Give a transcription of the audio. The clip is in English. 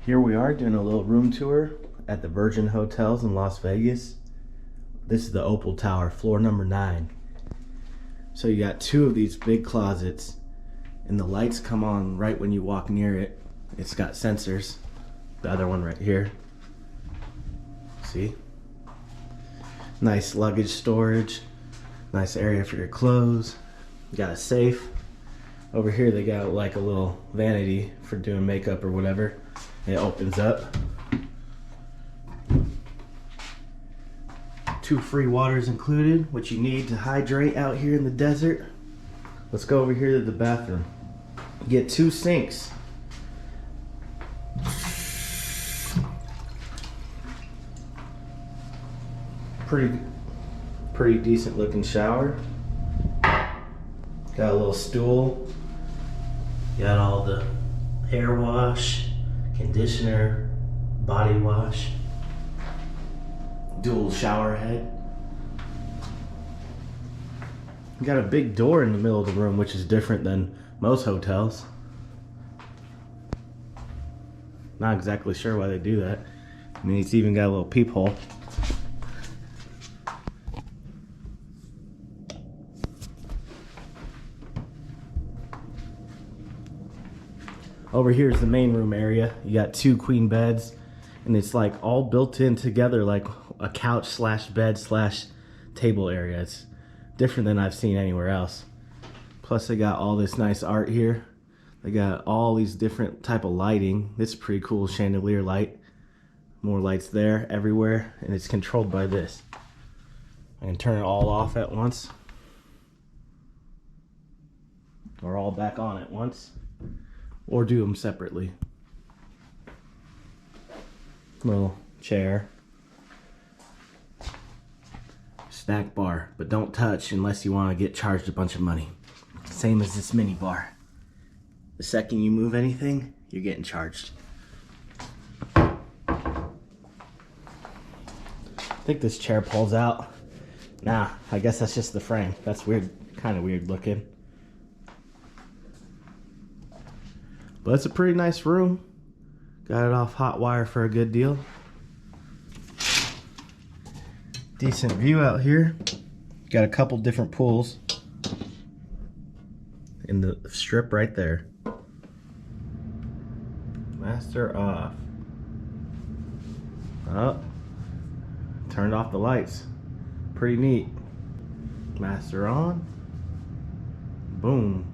Here we are doing a little room tour at the Virgin Hotels in Las Vegas. This is the Opal Tower, floor number 9. So you got 2 of these big closets, and the lights come on right when you walk near it. It's got sensors. The other one right here. See? Nice luggage storage. Nice area for your clothes. You got a safe. Over here they got like a little vanity for doing makeup or whatever. It opens up. 2 free waters included, which you need to hydrate out here in the desert. Let's go over here to the bathroom. You get 2 sinks. Pretty decent looking shower. Got a little stool. Got all the hair wash, conditioner, body wash, dual shower head. You got a big door in the middle of the room, which is different than most hotels. Not exactly sure why they do that. I mean, it's even got a little peephole. Over here is the main room area. You got 2 queen beds, and it's like all built in together like a couch slash bed slash table area. It's different than I've seen anywhere else. Plus they got all this nice art here. They got all these different type of lighting. This is pretty cool chandelier light. More lights there everywhere, and it's controlled by this. I can turn it all off at once, or all back on at once, or do them separately. Little chair. Snack bar, but don't touch unless you want to get charged a bunch of money. Same as this mini bar. The second you move anything, you're getting charged. I think this chair pulls out. Nah, I guess that's just the frame. That's weird, kind of weird looking. But it's a pretty nice room. Got it off hotwire for a good deal. Decent view out here. Got a couple different pools in the strip right there. Master off. Oh, turned off the lights. Pretty neat. Master on. Boom.